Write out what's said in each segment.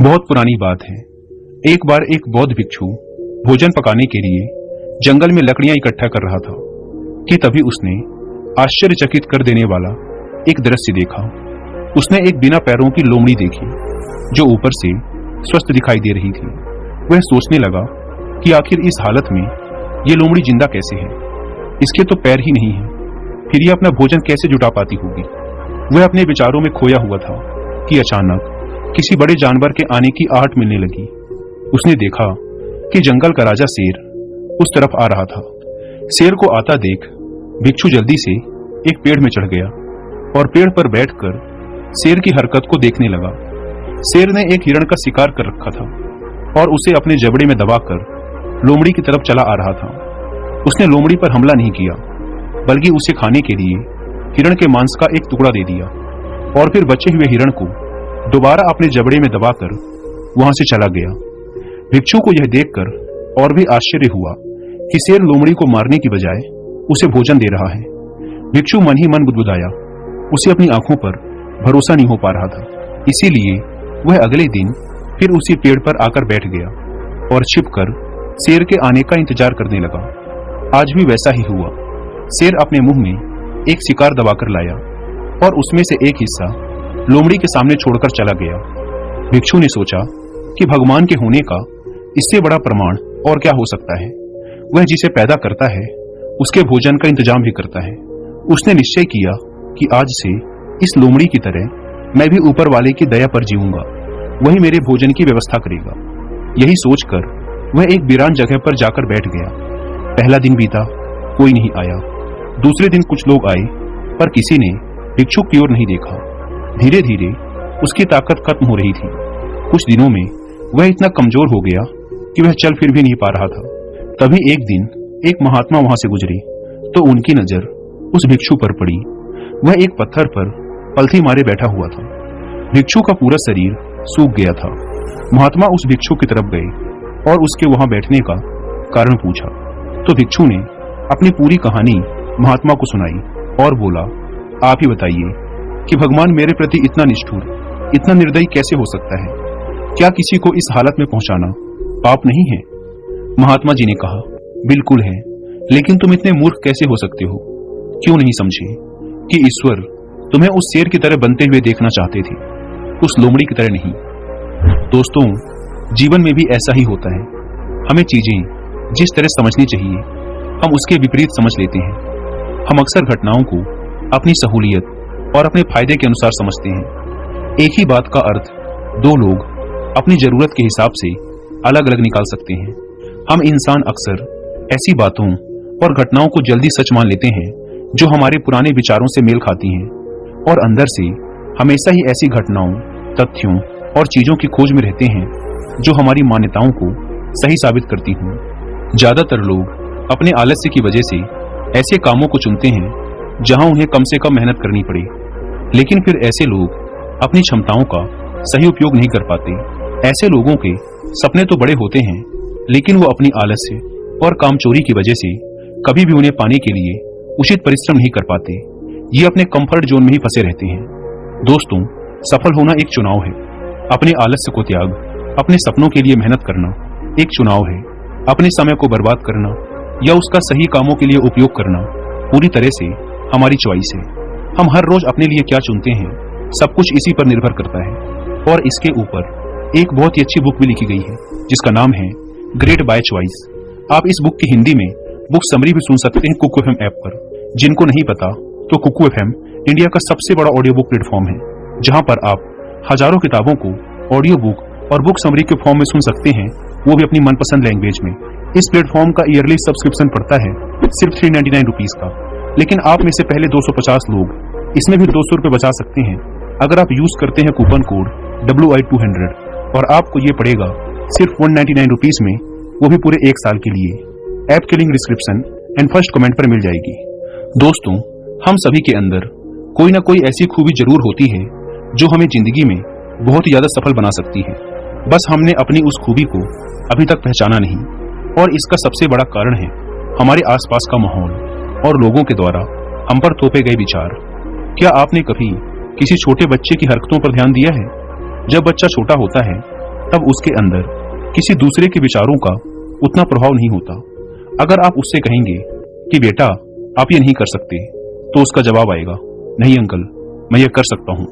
बहुत पुरानी बात है। एक बार एक बौद्ध भिक्षु भोजन पकाने के लिए जंगल में लकड़ियां इकट्ठा कर रहा था कि तभी उसने आश्चर्यचकित कर देने वाला एक दृश्य देखा। उसने एक बिना पैरों की लोमड़ी देखी जो ऊपर से स्वस्थ दिखाई दे रही थी। वह सोचने लगा कि आखिर इस हालत में ये लोमड़ी जिंदा कैसे है, इसके तो पैर ही नहीं है, फिर ये अपना भोजन कैसे जुटा पाती होगी। वह अपने विचारों में खोया हुआ था कि अचानक किसी बड़े जानवर के आने की आहट मिलने लगी। उसने देखा कि जंगल का राजा शेर उस तरफ आ रहा था। शेर को आता देख भिक्षु जल्दी से एक पेड़ में चढ़ गया और पेड़ पर बैठकर शेर की हरकत को देखने लगा। शेर ने एक हिरण का शिकार कर रखा था और उसे अपने जबड़े में दबाकर लोमड़ी की तरफ चला आ रहा था। उसने लोमड़ी पर हमला नहीं किया बल्कि उसे खाने के लिए हिरण के मांस का एक टुकड़ा दे दिया और फिर बचे हुए हिरण को दोबारा अपने जबड़े में दबाकर वहां से चला गया। भिक्षु को यह देखकर और भी आश्चर्य हुआ कि शेर लोमड़ी को मारने की बजाय उसे भोजन दे रहा है। भिक्षु मन ही मन बुदबुदाया। उसे अपनी आंखों पर भरोसा नहीं हो पा रहा था। इसीलिए वह अगले दिन फिर उसी पेड़ पर आकर बैठ गया और छिपकर शेर के आने का इंतजार करने लगा। आज भी वैसा ही हुआ। शेर अपने मुंह में एक शिकार दबाकर लाया और उसमें से एक हिस्सा लोमड़ी के सामने छोड़कर चला गया। भिक्षु ने सोचा कि भगवान के होने का इससे बड़ा प्रमाण और क्या हो सकता है। वह जिसे पैदा करता है उसके भोजन का इंतजाम भी करता है। उसने निश्चय किया कि आज से इस लोमड़ी की तरह मैं भी ऊपर वाले की दया पर जीऊंगा, वही मेरे भोजन की व्यवस्था करेगा। यही सोचकर वह एक वीरान जगह पर जाकर बैठ गया। पहला दिन बीता, कोई नहीं आया। दूसरे दिन कुछ लोग आए पर किसी ने भिक्षु की ओर नहीं देखा। धीरे धीरे उसकी ताकत खत्म हो रही थी। कुछ दिनों में वह इतना कमजोर हो गया कि वह चल फिर भी नहीं पा रहा था। तभी एक दिन एक महात्मा वहां से गुजरे तो उनकी नजर उस भिक्षु पर पड़ी। वह एक पत्थर पर पलथी मारे बैठा हुआ था। भिक्षु का पूरा शरीर सूख गया था। महात्मा उस भिक्षु की तरफ गए और उसके वहां बैठने का कारण पूछा तो भिक्षु ने अपनी पूरी कहानी महात्मा को सुनाई और बोला, आप ही बताइए कि भगवान मेरे प्रति इतना निष्ठुर, इतना निर्दयी कैसे हो सकता है? क्या किसी को इस हालत में पहुंचाना पाप नहीं है? महात्मा जी ने कहा, बिल्कुल है, लेकिन तुम इतने मूर्ख कैसे हो सकते हो? क्यों नहीं समझे कि ईश्वर तुम्हें उस शेर की तरह बनते हुए देखना चाहते थे, उस लोमड़ी की तरह नहीं। दोस्तों, जीवन में भी ऐसा ही होता है। हमें चीजें जिस तरह समझनी चाहिए हम उसके विपरीत समझ लेते हैं। हम अक्सर घटनाओं को अपनी सहूलियत और अपने फायदे के अनुसार समझते हैं। एक ही बात का अर्थ दो लोग अपनी जरूरत के हिसाब से अलग अलग निकाल सकते हैं। हम इंसान अक्सर ऐसी बातों और घटनाओं को जल्दी सच मान लेते हैं जो हमारे पुराने विचारों से मेल खाती हैं और अंदर से हमेशा ही ऐसी घटनाओं, तथ्यों और चीजों की खोज में रहते हैं जो हमारी मान्यताओं को सही साबित करती हों। ज्यादातर लोग अपने आलस्य की वजह से ऐसे कामों को चुनते हैं जहां उन्हें कम से कम मेहनत करनी पड़े, लेकिन फिर ऐसे लोग अपनी क्षमताओं का सही उपयोग नहीं कर पाते। ऐसे लोगों के सपने तो बड़े होते हैं लेकिन वो अपनी आलस्य और कामचोरी की वजह से कभी भी उन्हें पाने के लिए उचित परिश्रम नहीं कर पाते। ये अपने कंफर्ट जोन में ही फंसे रहते हैं। दोस्तों, सफल होना एक चुनाव है। अपने आलस्य को त्याग अपने सपनों के लिए मेहनत करना एक चुनाव है। अपने समय को बर्बाद करना या उसका सही कामों के लिए उपयोग करना पूरी तरह से हमारी चॉइस है। हम हर रोज अपने लिए क्या चुनते हैं सब कुछ इसी पर निर्भर करता है। और इसके ऊपर एक बहुत ही अच्छी बुक भी लिखी गई है जिसका नाम है ग्रेट बाय चॉइस। आप इस बुक की हिंदी में बुक समरी भी सुन सकते हैं कुकू एफएम ऐप पर। जिनको नहीं पता तो कुकू एफएम इंडिया का सबसे बड़ा ऑडियो बुक प्लेटफॉर्म है जहां पर आप हजारों किताबों को ऑडियो बुक और बुक समरी के फॉर्म में सुन सकते हैं, वो भी अपनी मनपसंद लैंग्वेज में। इस प्लेटफॉर्म का ईयरली सब्सक्रिप्शन पड़ता है सिर्फ 399 रुपीज का, लेकिन आप में से पहले 250 लोग इसमें भी 200 रुपए बचा सकते हैं अगर आप यूज करते हैं कूपन कोड WI200 और आपको ये पड़ेगा सिर्फ 199 रुपीज में, वो भी पूरे एक साल के लिए। ऐप की link description and first comment पर मिल जाएगी। दोस्तों, हम सभी के अंदर कोई ना कोई ऐसी खूबी जरूर होती है जो हमें जिंदगी में बहुत ही ज्यादा सफल बना सकती है। बस हमने अपनी उस खूबी को अभी तक पहचाना नहीं और इसका सबसे बड़ा कारण है हमारे आसपास का माहौल और लोगों के द्वारा हम पर थोपे गए विचार। क्या आपने कभी किसी छोटे बच्चे की हरकतों पर ध्यान दिया है? जब बच्चा छोटा होता है तब उसके अंदर किसी दूसरे के विचारों का उतना प्रभाव नहीं होता। अगर आप उससे कहेंगे कि बेटा आप ये नहीं कर सकते, तो उसका जवाब आएगा, नहीं अंकल, मैं ये कर सकता हूँ।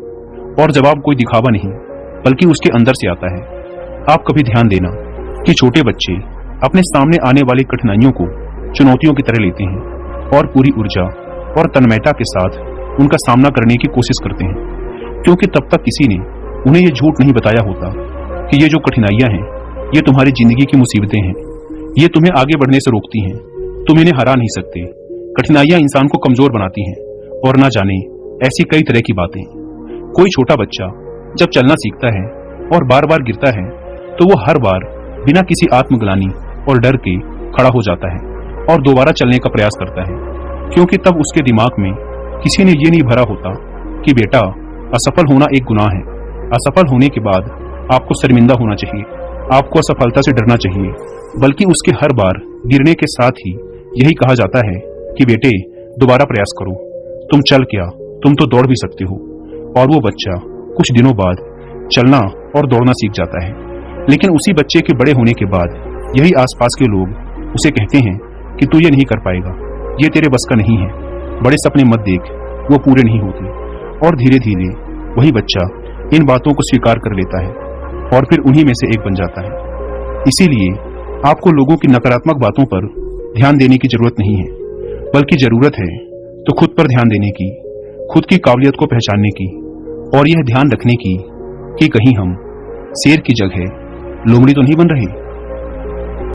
और जवाब कोई दिखावा नहीं, बल्कि उसके अंदर से आता है। आप कभी ध्यान देना कि छोटे बच्चे अपने सामने आने वाली कठिनाइयों को चुनौतियों की तरह लेते हैं और पूरी ऊर्जा और तन्मयता के साथ उनका सामना करने की कोशिश करते हैं, क्योंकि तब तक किसी ने उन्हें यह झूठ नहीं बताया होता कि ये जो कठिनाइयां हैं ये तुम्हारी जिंदगी की मुसीबतें हैं, ये तुम्हें आगे बढ़ने से रोकती हैं, तुम इन्हें हरा नहीं सकते। कठिनाइयां इंसान को कमजोर बनाती हैं और ना जाने ऐसी कई तरह की बातें। कोई छोटा बच्चा जब चलना सीखता है और बार बार गिरता है तो वो हर बार बिना किसी आत्मग्लानि और डर के खड़ा हो जाता है और दोबारा चलने का प्रयास करता है, क्योंकि तब उसके दिमाग में किसी ने ये नहीं भरा होता कि बेटा असफल होना एक गुनाह है, असफल होने के बाद आपको शर्मिंदा होना चाहिए, आपको असफलता से डरना चाहिए। बल्कि उसके हर बार गिरने के साथ ही यही कहा जाता है कि बेटे दोबारा प्रयास करो, तुम चल क्या, तुम तो दौड़ भी सकते हो। और वो बच्चा कुछ दिनों बाद चलना और दौड़ना सीख जाता है। लेकिन उसी बच्चे के बड़े होने के बाद यही आसपास के लोग उसे कहते हैं कि तू ये नहीं कर पाएगा, ये तेरे बस का नहीं है, बड़े सपने मत देख, वो पूरे नहीं होते। और धीरे धीरे वही बच्चा इन बातों को स्वीकार कर लेता है और फिर उन्हीं में से एक बन जाता है। इसीलिए आपको लोगों की नकारात्मक बातों पर ध्यान देने की जरूरत नहीं है, बल्कि जरूरत है तो खुद पर ध्यान देने की, खुद की काबिलियत को पहचानने की, और यह ध्यान रखने की कि कहीं हम शेर की जगह लोमड़ी तो नहीं बन रहे।